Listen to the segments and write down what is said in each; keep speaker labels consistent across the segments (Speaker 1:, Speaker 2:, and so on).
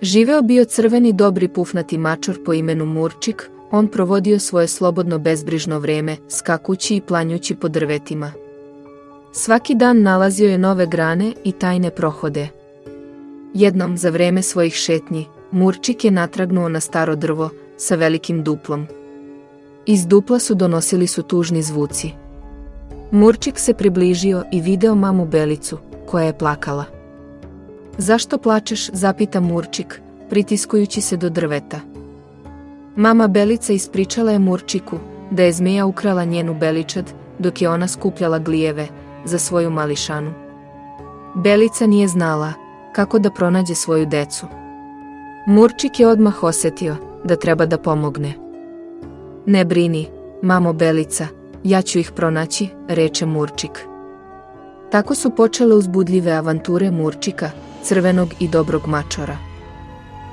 Speaker 1: Živeo bio crveni dobri pufnati mačor po imenu Murčik, on provodio svoje slobodno bezbrižno vreme, skakući i planjući po drvetima. Svaki dan nalazio je nove grane i tajne prohode. Jednom, za vreme svojih šetnji, Murčik je natragnuo na staro drvo sa velikim duplom. Iz dupla donosili su tužni zvuci. Murčik se približio i video mamu Belicu, koja je plakala. Zašto plačeš, zapita Murčik, pritiskujući se do drveta. Mama Belica ispričala je Murčiku da je zmeja ukrala njenu beličad dok je ona skupljala glijeve za svoju mališanu. Belica nije znala kako da pronađe svoju decu. Murčik je odmah osjetio da treba da pomogne. Ne brini, mamo Belica, ja ću ih pronaći, reče Murčik. Tako su počele uzbudljive avanture Murčika, crvenog i dobrog mačora.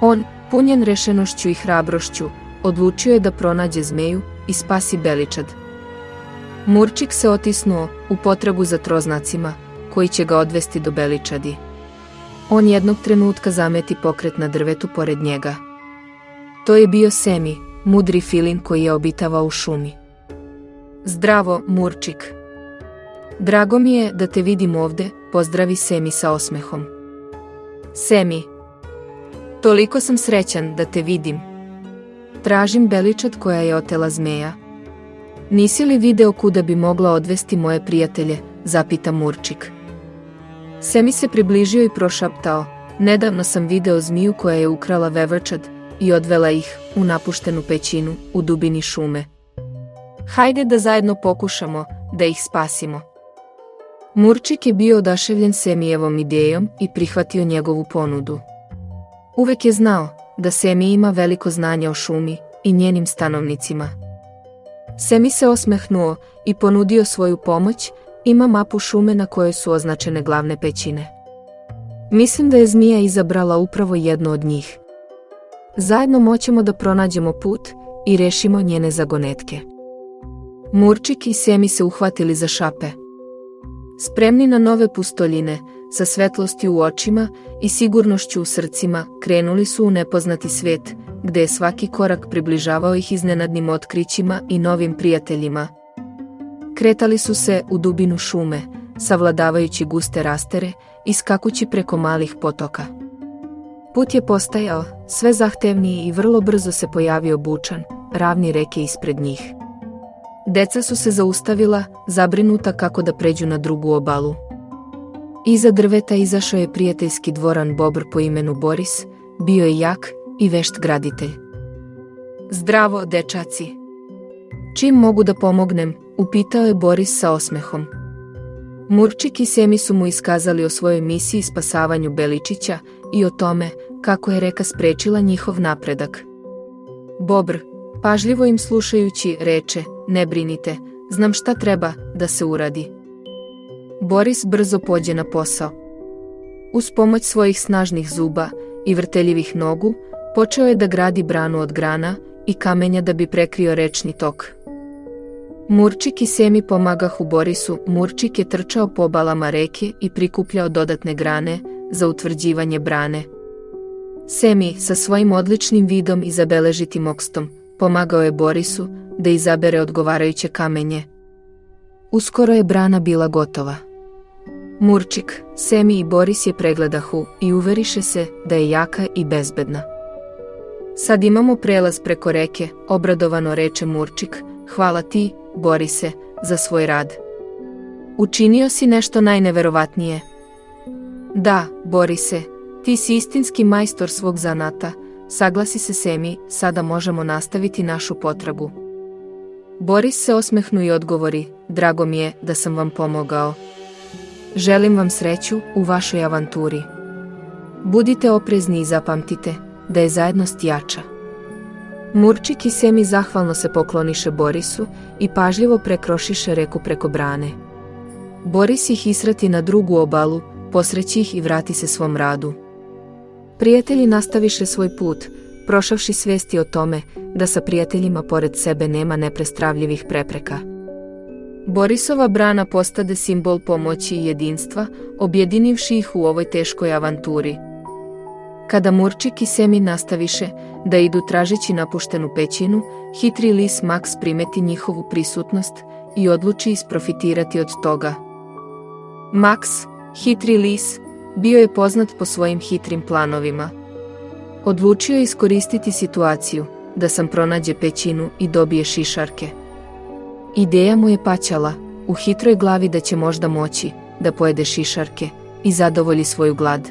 Speaker 1: On, punjen rešenošću i hrabrošću, odlučio je da pronađe zmeju i spasi beličad. Murčik se otisnuo u potragu za troznacima, koji će ga odvesti do beličadi. On jednog trenutka zameti pokret na drvetu pored njega. To je bio Semi, mudri filin koji je obitavao u šumi. Zdravo, Murčik. Drago mi je da te vidim ovde, pozdravi Semi sa osmehom. Semi. Toliko sam srećan da te vidim. Tražim beličad koja je otela zmeja. Nisi li video kuda bi mogla odvesti moje prijatelje, zapita Murčik. Semi se približio i prošaptao, nedavno sam video zmiju koja je ukrala vevrčad i odvela ih u napuštenu pećinu u dubini šume. Hajde da zajedno pokušamo da ih spasimo. Murčik je bio odaševljen Semijevom idejom i prihvatio njegovu ponudu. Uvek je znao da Semi ima veliko znanje o šumi i njenim stanovnicima. Semi se osmehnuo i ponudio svoju pomoć, ima mapu šume na kojoj su označene glavne pećine. Mislim da je zmija izabrala upravo jednu od njih. Zajedno moćemo da pronađemo put i rešimo njene zagonetke. Murčik i Semi se uhvatili za šape. Spremni na nove pustoljine, sa svetlosti u očima i sigurnošću u srcima, krenuli su u nepoznati svijet, gde je svaki korak približavao ih iznenadnim otkrićima i novim prijateljima. Kretali su se u dubinu šume, savladavajući guste rastere i skakući preko malih potoka. Put je postajao sve zahtevniji i vrlo brzo se pojavio bučan, ravni reke ispred njih. Deca su se zaustavila, zabrinuta kako da pređu na drugu obalu. Iza drveta izašao je prijateljski dvoran Bobr po imenu Boris, bio je jak i vešt graditelj. Zdravo, dečaci. Čim mogu da pomognem, upitao je Boris sa osmehom. Murčik i Semi su mu iskazali o svojoj misiji spasavanju Beličića i o tome kako je reka sprečila njihov napredak. Bobr, pažljivo im slušajući, reče, ne brinite, znam šta treba da se uradi. Boris brzo pođe na posao. Uz pomoć svojih snažnih zuba i vrteljivih nogu, počeo je da gradi branu od grana i kamenja da bi prekrio rečni tok. Murčik i Semi pomagahu Borisu, Murčik je trčao po obalama reke i prikupljao dodatne grane za utvrđivanje brane. Semi, sa svojim odličnim vidom i zabeležitim okstom, pomagao je Borisu da izabere odgovarajuće kamenje. Uskoro je brana bila gotova. Murčik, Semi i Boris je pregledahu i uveriše se da je jaka i bezbedna. Sad imamo prelaz preko reke, obradovano reče Murčik, hvala ti, Borise, za svoj rad. Učinio si nešto najneverovatnije. Da, Borise, ti si istinski majstor svog zanata, saglasi se Semi, sada možemo nastaviti našu potragu. Boris se osmehnu i odgovori, drago mi je da sam vam pomogao. Želim vam sreću u vašoj avanturi. Budite oprezni i zapamtite da je zajednost jača. Murčik i Semi zahvalno se pokloniše Borisu i pažljivo prekrošiše reku preko brane. Boris ih israti na drugu obalu, posreći ih i vrati se svom radu. Prijatelji nastaviše svoj put, prošavši svesti o tome da sa prijateljima pored sebe nema neprestravljivih prepreka. Borisova brana postade simbol pomoći i jedinstva, objedinivši ih u ovoj teškoj avanturi. Kada Murčik i Semi nastaviše da idu tražeći napuštenu pećinu, hitri lis Maks primeti njihovu prisutnost i odluči isprofitirati od toga. Maks, hitri lis, bio je poznat po svojim hitrim planovima. Odlučio je iskoristiti situaciju da sam pronađe pećinu i dobije šišarke. Ideja mu je paćala u hitroj glavi da će možda moći da pojede šišarke i zadovolji svoju glad.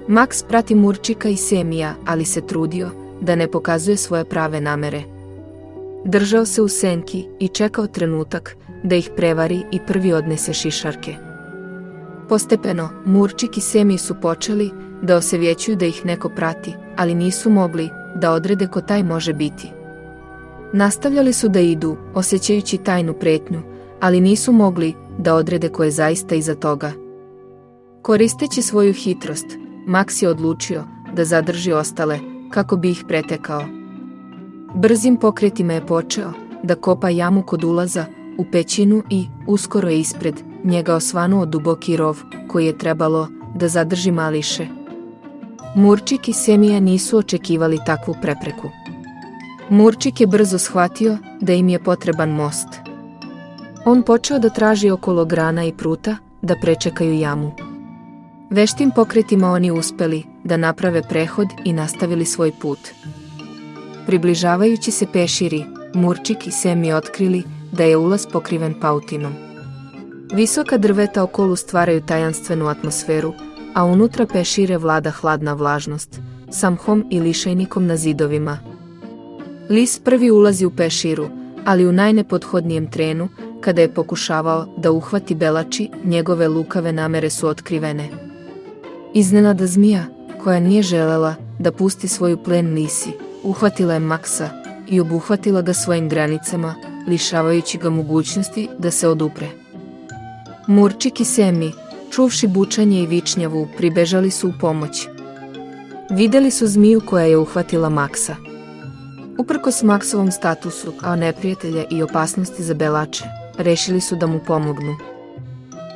Speaker 1: Maks prati Murčika i Semija, ali se trudio da ne pokazuje svoje prave namere. Držao se u senki i čekao trenutak da ih prevari i prvi odnese šišarke. Postepeno, Murčik i Semij su počeli da osevjećuju da ih neko prati, ali nisu mogli da odrede ko taj može biti. Nastavljali su da idu, osjećajući tajnu pretnju, ali nisu mogli da odrede ko je zaista iza toga. Koristeći svoju hitrost, Maks je odlučio da zadrži ostale kako bi ih pretekao. Brzim pokretima je počeo da kopa jamu kod ulaza u pećinu i uskoro je ispred njega osvanuo duboki rov koji je trebalo da zadrži mališe. Murčik i Semija nisu očekivali takvu prepreku. Murčik je brzo shvatio da im je potreban most. On počeo da traži okolo grana i pruta da prečekaju jamu. Veštim pokretima oni uspeli da naprave prehod i nastavili svoj put. Približavajući se peširi, Murčik i Semij otkrili da je ulaz pokriven pautinom. Visoka drveta okolo stvaraju tajanstvenu atmosferu, a unutra pešire vlada hladna vlažnost, sa mhom i lišajnikom na zidovima. Lis prvi ulazi u peširu, ali u najnepodhodnijem trenu, kada je pokušavao da uhvati Belači, njegove lukave namere su otkrivene. Iznenada zmija, koja nije želela da pusti svoju plen lisi, uhvatila je Maksa i obuhvatila ga svojim granicama, lišavajući ga mogućnosti da se odupre. Murčik i Semij, čuvši bučanje i vičnjavu, pribežali su u pomoć. Videli su zmiju koja je uhvatila Maksa. Uprkos Maksovom statusu kao neprijatelja i opasnosti za Belače, rešili su da mu pomognu.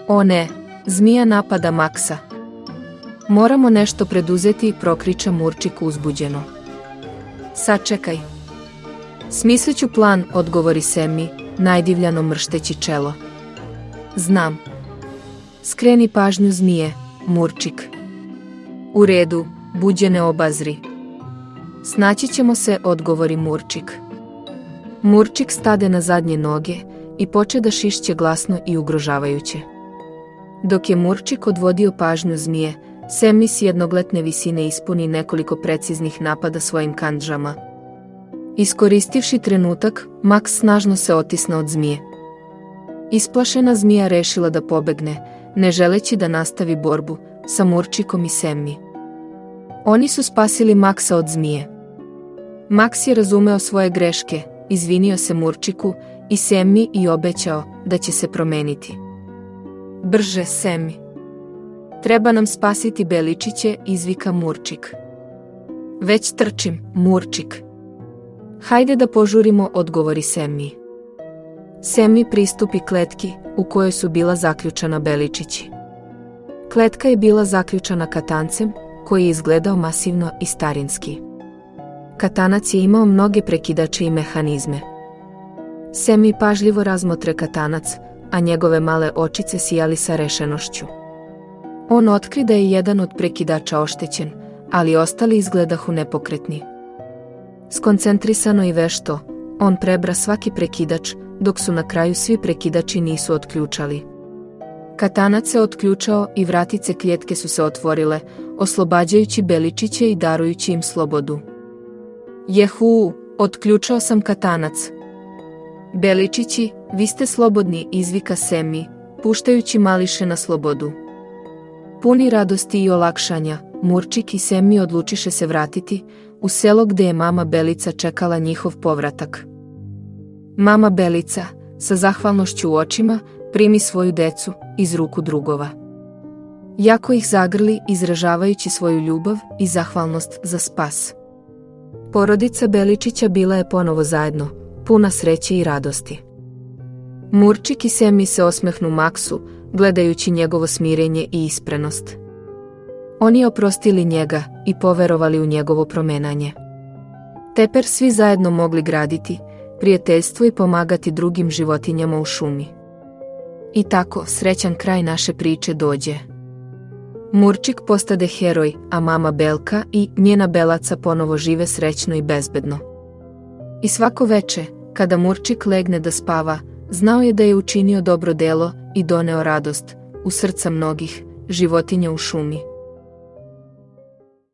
Speaker 1: O ne, zmija napada Maksa. Moramo nešto preduzeti, prokriča Murčik uzbuđeno. Sačekaj. Smislit ću plan, odgovori Semij, najdivljano mršteći čelo. Znam. Skreni pažnju zmije, Murčik. U redu, buđene obazri. Snaći ćemo se, odgovori Murčik. Murčik stade na zadnje noge i poče da šišće glasno i ugrožavajuće. Dok je Murčik odvodio pažnju zmije, Semij s jednogletne visine ispuni nekoliko preciznih napada svojim kandžama. Iskoristivši trenutak, Maks snažno se otisna od zmije. Isplašena zmija rešila da pobegne, ne želeći da nastavi borbu sa Murčikom i Semij. Oni su spasili Maksa od zmije. Maks je razumeo svoje greške, izvinio se Murčiku i Semij i obećao da će se promeniti. Brže, Semij. Treba nam spasiti Beličiće, izvika Murčik. Već trčim, Murčik. Hajde da požurimo, odgovori Semij. Semij pristupi kletki u kojoj su bila zaključana Beličići. Kletka je bila zaključana katancem koji je izgledao masivno i starinski. Katanac je imao mnoge prekidače i mehanizme. Semij pažljivo razmotre katanac, a njegove male očice sijali sa rešenošću. On otkri da je jedan od prekidača oštećen, ali ostali izgledahu nepokretni. Skoncentrisano i vešto, on prebra svaki prekidač, dok su na kraju svi prekidači nisu otključali. Katanac se otključao i vratice kljetke su se otvorile, oslobađajući Beličiće i darujući im slobodu. Jehu, otključao sam katanac. Beličići, vi ste slobodni, izvika Semij, puštajući mališe na slobodu. Puni radosti i olakšanja, Murčik i Semij odlučiše se vratiti u selo gde je mama Belica čekala njihov povratak. Mama Belica, sa zahvalnošću u očima, primi svoju decu iz ruku drugova. Jako ih zagrli, izražavajući svoju ljubav i zahvalnost za spas. Porodica Beličića bila je ponovo zajedno, puna sreće i radosti. Murčik i Semij se osmehnu Maksu, gledajući njegovo smirenje i iskrenost. Oni oprostili njega i poverovali u njegovo promenanje. Teper svi zajedno mogli graditi prijateljstvo i pomagati drugim životinjama u šumi. I tako srećan kraj naše priče dođe. Murčik postade heroj, a mama Belka i njena Belaca ponovo žive srećno i bezbedno. I svako veče, kada Murčik legne da spava, znao je da je učinio dobro delo i doneo radost u srca mnogih životinja u šumi.